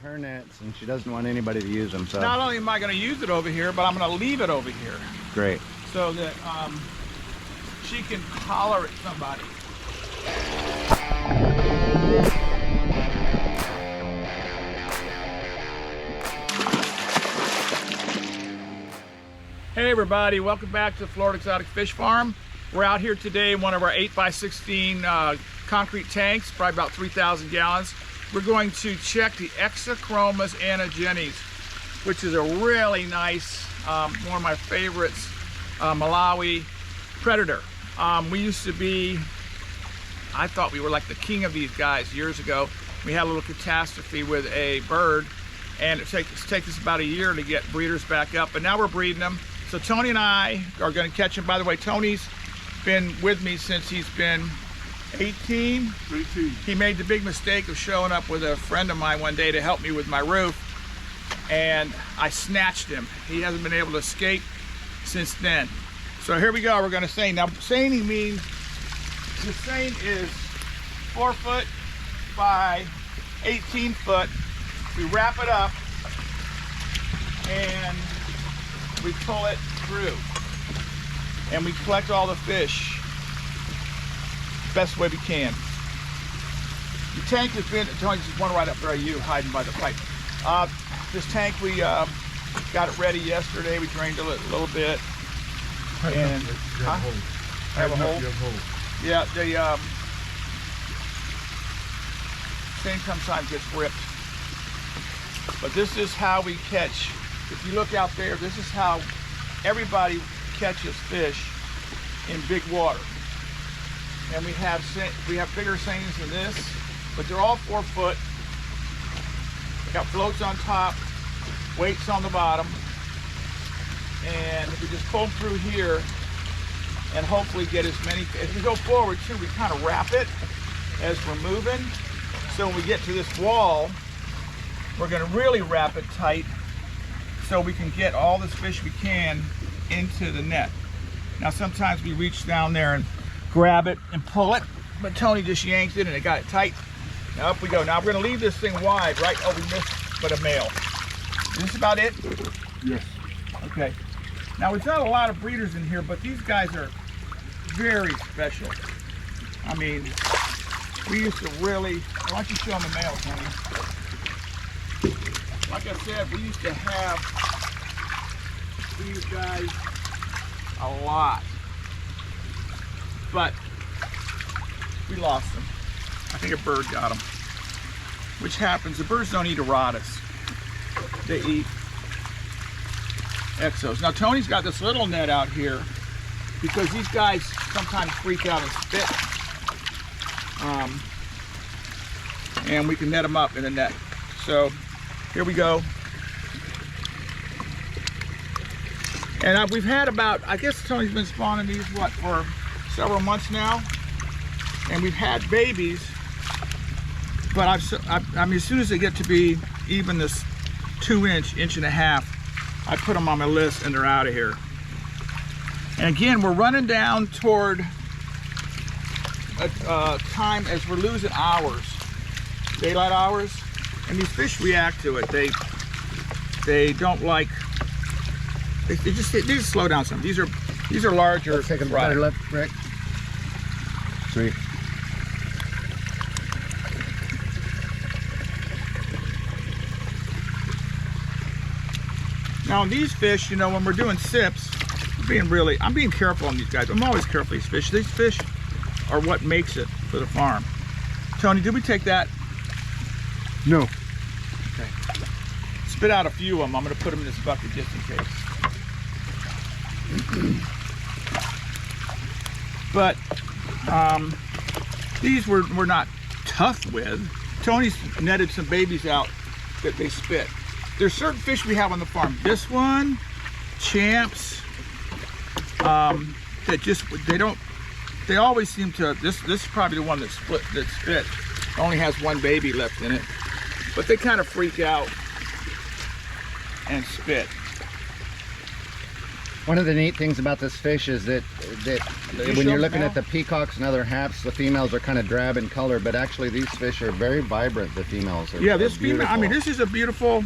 her nets, and she doesn't want anybody to use them. So not only am I going to use it over here, but I'm going to leave it over here. Great. So that she can holler at somebody. Hey everybody, welcome back to Florida Exotic Fish Farm. We're out here today in one of our 8x16 concrete tanks, probably about 3,000 gallons. We're going to check the Exochochromis anagenys, which is a really nice, one of my favorites, Malawi predator. We used to be, I thought we were like the king of these guys years ago. We had a little catastrophe with a bird, and it takes us about a year to get breeders back up, but now we're breeding them. So Tony and I are going to catch him. By the way, Tony's been with me since he's been 18. He made the big mistake of showing up with a friend of mine one day to help me with my roof, and I snatched him. He hasn't been able to escape since then. So here we go, we're going to seine. Now seining means, the seine is 4 foot by 18 foot. We wrap it up and we pull it through, and we collect all the fish best way we can. The tank has been, Tony's just one right up there, you hiding by the pipe. This tank, we got it ready yesterday. We drained it a little bit. And have a hole. Yeah, the seine sometimes gets ripped. But this is how we catch. If you look out there, this is how everybody catches fish in big water. And we have bigger seines than this, but they're all 4 foot. Got floats on top, weights on the bottom, and we just pull them through here and hopefully get as many. As we go forward too, we kind of wrap it as we're moving. So when we get to this wall, we're going to really wrap it tight so we can get all this fish we can into the net. Now sometimes we reach down there and grab it and pull it, but Tony just yanked it and it got it tight. Now up we go. Now we're going to leave this thing wide, right? Oh, we missed but a male. Is this about it? Yes. Okay. Now we've got a lot of breeders in here, but these guys are very special. I mean, we used to really, why don't you show them the male, Tony? Like I said, we used to have these guys a lot, but we lost them. I think a bird got them, which happens. The birds don't eat erotis. They eat exos. Now Tony's got this little net out here because these guys sometimes freak out and spit. And we can net them up in the net. So here we go. And we've had about, I guess Tony's been spawning these, what, for several months now. And we've had babies, but I mean, as soon as they get to be even this 2-inch, inch and a half, I put them on my list and they're out of here. And again, we're running down toward a time as we're losing hours, daylight hours, and these fish react to it. They don't like, they just slow down some. These are larger. Let's take a better look, Rick. Sweet. Now these fish, you know, when we're doing sips, I'm being careful on these guys. I'm always careful with these fish. These fish are what makes it for the farm. Tony, did we take that? No. Okay. Spit out a few of them. I'm going to put them in this bucket just in case. But these we're not tough with. Tony's netted some babies out that they spit. There's certain fish we have on the farm. This one, champs, that just, they always seem to, this is probably the one that spit. Only has one baby left in it. But they kind of freak out and spit. One of the neat things about this fish is that when you're looking at the peacocks and other haps, the females are kind of drab in color, but actually these fish are very vibrant, the females. Yeah, this female, I mean, this is a beautiful,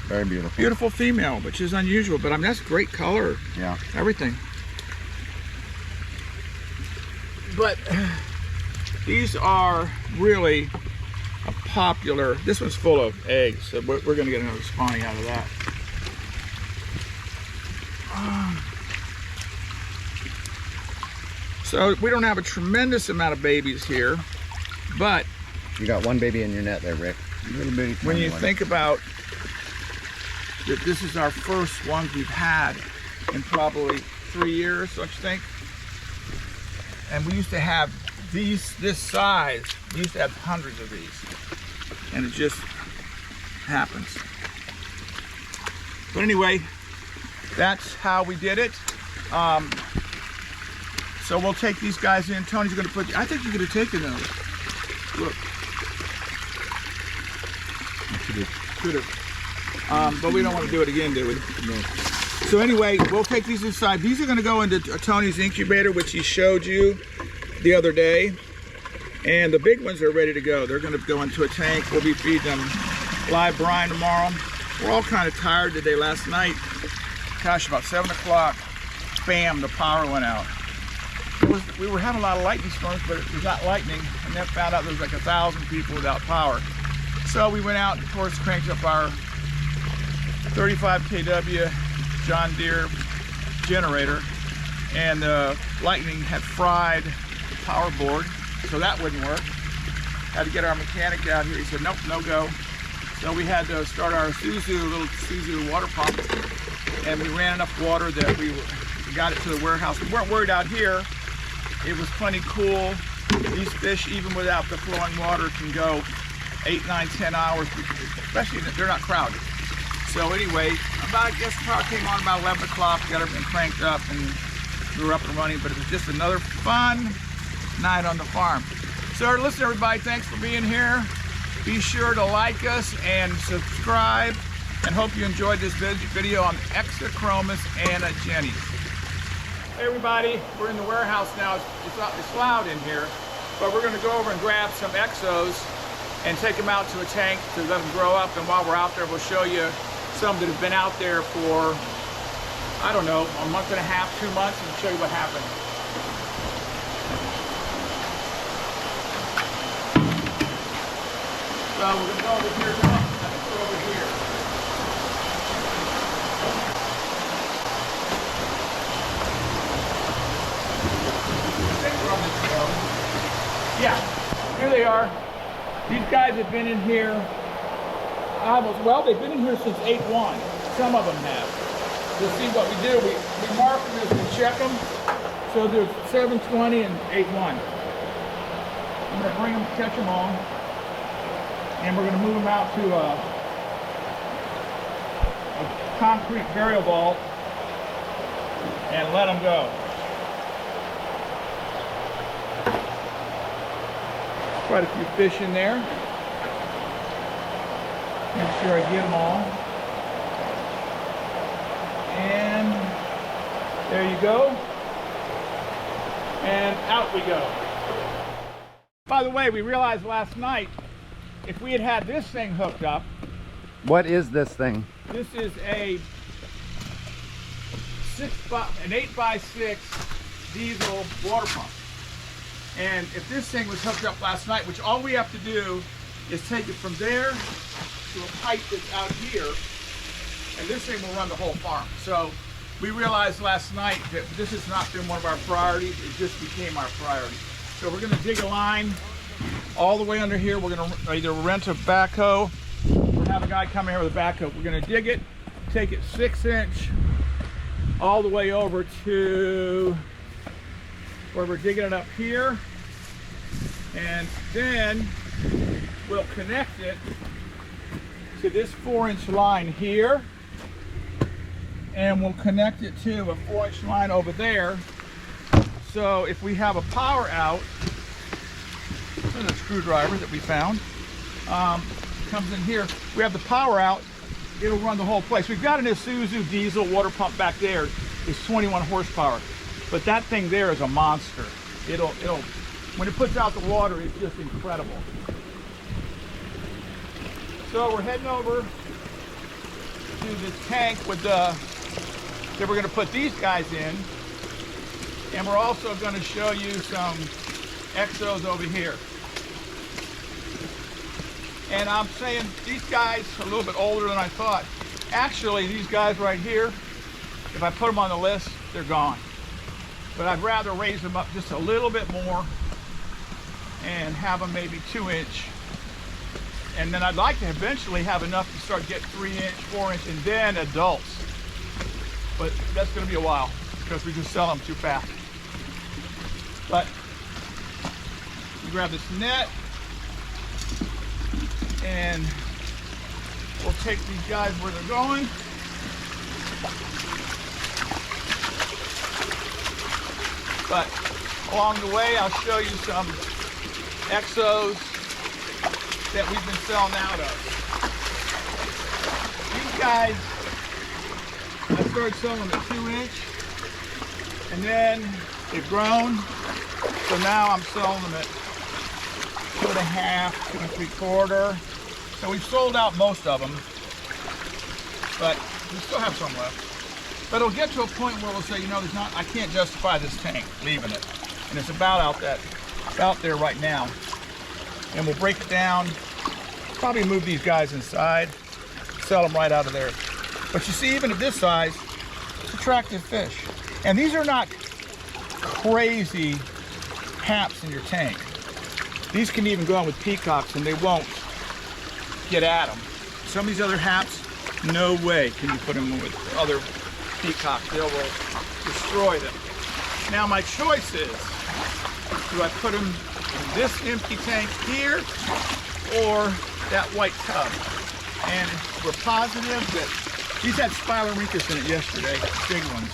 very beautiful. Beautiful female, which is unusual, but I mean, that's great color. Yeah. Everything. But these are really a popular, this one's full of eggs, so we're going to get another spawning out of that. So we don't have a tremendous amount of babies here, but you got one baby in your net there, Rick. When you think about that, this is our first ones we've had in probably 3 years, don't you think? And we used to have these this size. We used to have hundreds of these, and it just happens. But anyway, that's how we did it. So we'll take these guys in. Tony's going to put, I think you could have taken those. Look. Could have. But we don't want to do it again, do we? No. So anyway, we'll take these inside. These are going to go into Tony's incubator, which he showed you the other day. And the big ones are ready to go. They're going to go into a tank. We'll be feeding them live brine tomorrow. We're all kind of tired today. Last night, gosh, about 7 o'clock, bam, the power went out. We were having a lot of lightning storms, but it was not lightning, and then found out there was like 1,000 people without power. So we went out and of course cranked up our 35 kW John Deere generator, and the lightning had fried the power board, so that wouldn't work. Had to get our mechanic out here. He said, nope, no go. So we had to start our little Suzu water pump, and we ran enough water that we got it to the warehouse. We weren't worried out here. It was plenty cool. These fish, even without the flowing water, can go 8, 9, 10 hours, especially if they're not crowded. So anyway, I guess the power came on about 11 o'clock, got everything cranked up, and we were up and running, but it was just another fun night on the farm. So listen, everybody, thanks for being here. Be sure to like us and subscribe, and hope you enjoyed this video on Exochochromis anagenys. Hey everybody, we're in the warehouse now. It's loud in here, but we're going to go over and grab some exos and take them out to a tank to let them grow up. And while we're out there, we'll show you some that have been out there for, I don't know, a month and a half, 2 months, and show you what happened. So we're going to go over here now. Let's go over here. Yeah, here they are. These guys have been in here well, they've been in here since 8-1. Some of them have. To see what we do, we mark them as we check them. So there's 7-20 and 8-1. I'm going to bring them, catch them all, and we're going to move them out to a concrete burial vault and let them go. Quite a few fish in there. Make sure I get them all. And there you go. And out we go. By the way, we realized last night, if we had had this thing hooked up. What is this thing? This is an 8x6 diesel water pump. And if this thing was hooked up last night, which all we have to do is take it from there to a pipe that's out here, and this thing will run the whole farm. So we realized last night that this has not been one of our priorities. It just became our priority. So we're going to dig a line all the way under here. We're going to either rent a backhoe or have a guy come here with a backhoe. We're going to dig it, take it 6-inch all the way over to where we're digging it up here, and then we'll connect it to this 4-inch line here, and we'll connect it to a 4-inch line over there. So if we have a power out, there's a screwdriver that we found, comes in here, we have the power out, it'll run the whole place. We've got an Isuzu diesel water pump back there. is 21 horsepower. But that thing there is a monster. It'll, when it puts out the water, it's just incredible. So we're heading over to this tank with that we're going to put these guys in. And we're also going to show you some exos over here. And I'm saying these guys are a little bit older than I thought. Actually, these guys right here, if I put them on the list, they're gone. But I'd rather raise them up just a little bit more and have them maybe 2-inch. And then I'd like to eventually have enough to start getting 3-inch, 4-inch, and then adults. But that's going to be a while because we just sell them too fast. But we grab this net and we'll take these guys where they're going. But along the way, I'll show you some exos that we've been selling out of. These guys, I started selling them at 2-inch, and then they've grown, so now I'm selling them at 2.5, 2 3/4. So we've sold out most of them, but we still have some left. But it'll get to a point where we'll say, you know, there's not, I can't justify this tank, leaving it. And it's about there right now. And we'll break it down, probably move these guys inside, sell them right out of there. But you see, even at this size, it's attractive fish. And these are not crazy haps in your tank. These can even go on with peacocks and they won't get at them. Some of these other haps, no way can you put them with other peacocks. They will destroy them. Now my choice is, do I put them in this empty tank here or that white tub? And we're positive that these had Spirorhynchus in it yesterday, big ones.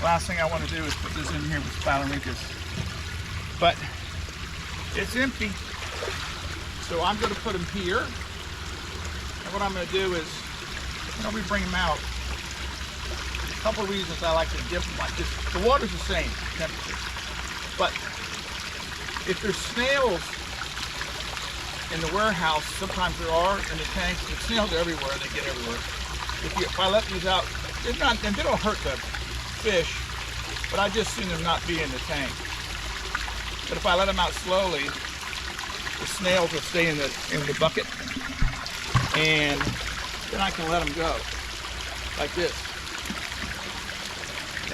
Last thing I want to do is put this in here with Spirorhynchus. But it's empty. So I'm going to put them here. And what I'm going to do is, when we bring them out, a couple of reasons I like to dip them like this. The water's the same temperature. But if there's snails in the warehouse, sometimes there are in the tanks, the snails are everywhere, they get everywhere. If I let these out, and they don't hurt the fish, but I just assume them not be in the tank. But if I let them out slowly, the snails will stay in the bucket, and then I can let them go, like this.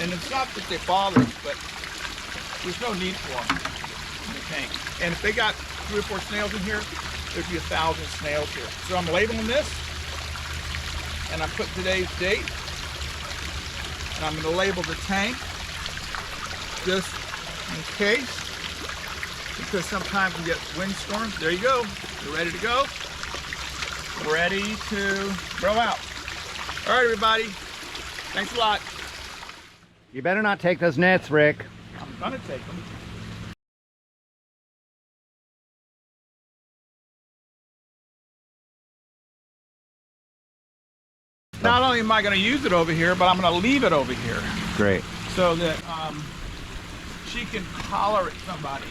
And it's not that they bother us, but there's no need for them in the tank. And if they got 3 or 4 snails in here, there'd be 1,000 snails here. So I'm labeling this, and I put today's date, and I'm going to label the tank just in case, because sometimes we get windstorms. There you go. You're ready to go. Ready to throw out. All right, everybody. Thanks a lot. You better not take those nets, Rick. I'm gonna take them. Not only am I going to use it over here, but I'm going to leave it over here Great. so that she can holler at somebody.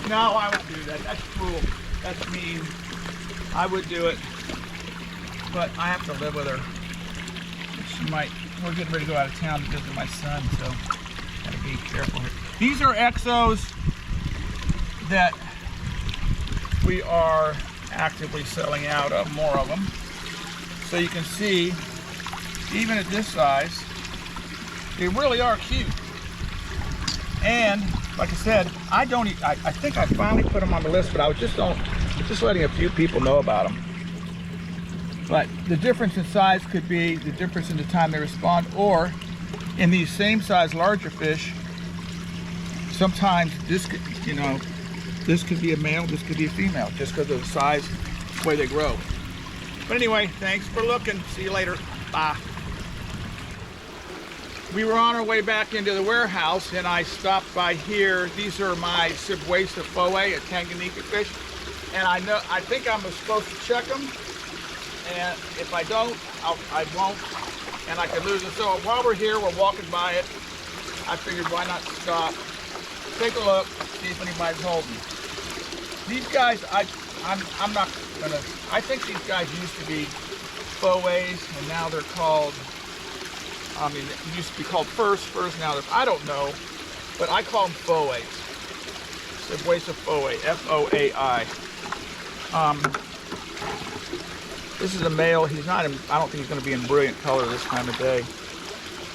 No, I won't do that. That's cruel. That's mean. I would do it, but I have to live with her. She might. We're getting ready to go out of town to visit my son, so gotta be careful here. These are exos that we are actively selling out of, more of them. So you can see, even at this size, they really are cute. And like I said, I think I finally put them on the list, but I was just letting a few people know about them. But the difference in size could be the difference in the time they respond, or in these same size larger fish, sometimes this could, this could be a male, this could be a female, just because of the size, the way they grow. But anyway, thanks for looking. See you later. Bye. We were on our way back into the warehouse, and I stopped by here. These are my Cichlids a Tanganyika fish, and I think I'm supposed to check them. And if I don't, I won't. and I could lose it. So while we're here, we're walking by it, I figured why not stop, take a look, see if anybody's holding. These guys, I'm not gonna, I think these guys used to be foways, and now they're called, I mean, it used to be called furs, now they're, I don't know, but I call them foways. Cichlids foay, F-O-A-I. This is a male. He's not in, I don't think he's going to be in brilliant color this time of day.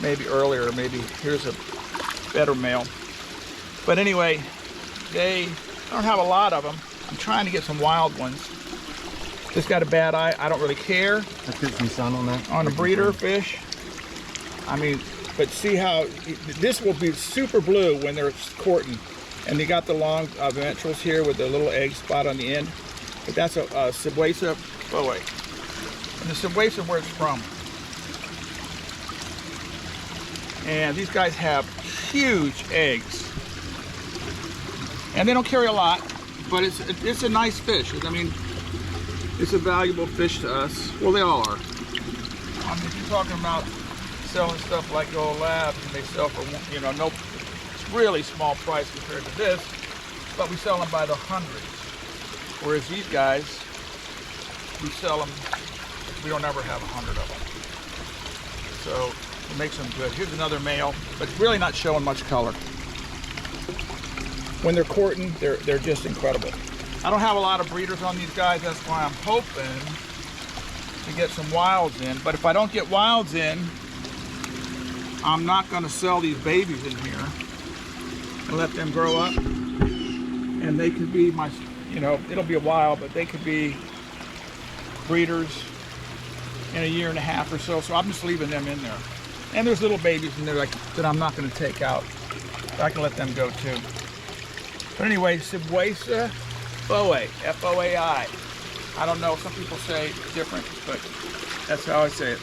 Maybe earlier, maybe here's a better male. But anyway, I don't have a lot of them. I'm trying to get some wild ones. This got a bad eye. I don't really care. Let's get some sun on that. On a breeder fish. I mean, but see how this will be super blue when they're courting. And they got the long ventrals here with the little egg spot on the end. But that's a Cichlids foay. And the Cichlids are where it's from. And these guys have huge eggs. And they don't carry a lot, but it's a nice fish. I mean, it's a valuable fish to us. Well, they all are. I mean, if you're talking about selling stuff like Gold Labs, and they sell for, you know, no really small price compared to this, but we sell them by the hundreds. Whereas these guys, we sell them, we don't ever have 100 of them. So it makes them good. Here's another male, but it's really not showing much color. When they're courting, they're just incredible. I don't have a lot of breeders on these guys, that's why I'm hoping to get some wilds in. But if I don't get wilds in, I'm not going to sell these babies in here. I'll let them grow up, and they could be my, you know, it'll be a while, but they could be breeders in a year and a half or so. So I'm just leaving them in there. And there's little babies in there like that I'm not going to take out. So I can let them go too. But anyway, Cichlids foay, F-O-A-I. I don't know, some people say it's different, but that's how I say it.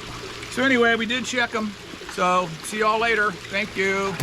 So anyway, we did check them. So see y'all later. Thank you.